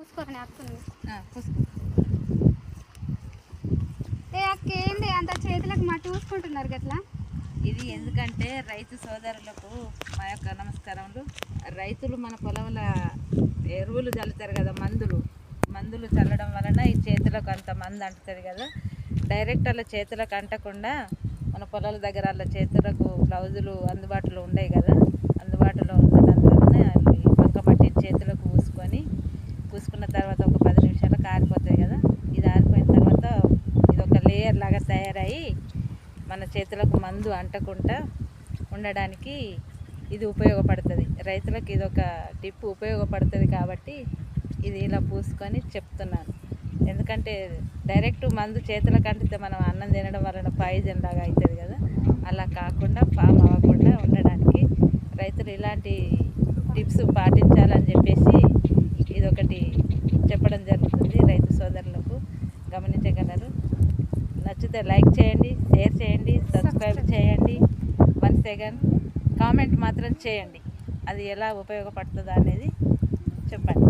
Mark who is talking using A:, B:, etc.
A: పూసుకోరని వస్తుంది.
B: పూసుకో.
A: ఏ అక్క ఏంది అంత చేతులకు మట్టి పూసుకుంటున్నారు గట్లా?
B: ఇది ఎందుకంటే రైతు సోదరులకు మా యొక్క నమస్కారములు. రైతులు మన పొలంలో ఎరువులు చల్లుతారు కదా, మందులు చల్లడం వలన ఈ చేతులకు అంత మందు అంటుతుంది కదా. డైరెక్ట్ అలా చేతులకు అంటకుండా మన పొలాల దగ్గర అలా చేతులకు గ్లౌజులు అందుబాటులో ఉన్నాయి కదా, అందుబాటులో ఉన్నందువలన అవి బంకమట్టి చేతులకు పూసుకున్న తర్వాత ఒక 10 నిమిషాలకు ఆరిపోతాయి కదా. ఇది ఆరిపోయిన తర్వాత ఇది ఒక లేయర్ లాగా తయారయ్యి మన చేతులకు మందు అంటకుండా ఉండడానికి ఇది ఉపయోగపడుతుంది. రైతులకు ఇది ఒక టిప్ ఉపయోగపడుతుంది కాబట్టి ఇది ఇలా పూసుకొని చెప్తున్నాను. ఎందుకంటే డైరెక్ట్ మందు చేతులకు అంటితే మనం అన్నం తినడం వలన పాయిజన్ లాగా అవుతుంది కదా, అలా కాకుండా ఫామ్ అవ్వకుండా ఉండడానికి రైతులు ఇలాంటి టిప్స్ పాటించాలని చెప్పేసి ఇదొకటి చెప్పడం జరుగుతుంది. రైతు సోదరులకు గమనించగలరు. నచ్చితే లైక్ చేయండి, షేర్ చేయండి, సబ్స్క్రైబ్ చేయండి. వన్స్ అగైన్ కామెంట్ మాత్రం చేయండి, అది ఎలా ఉపయోగపడుతుందో అనేది చెప్పండి.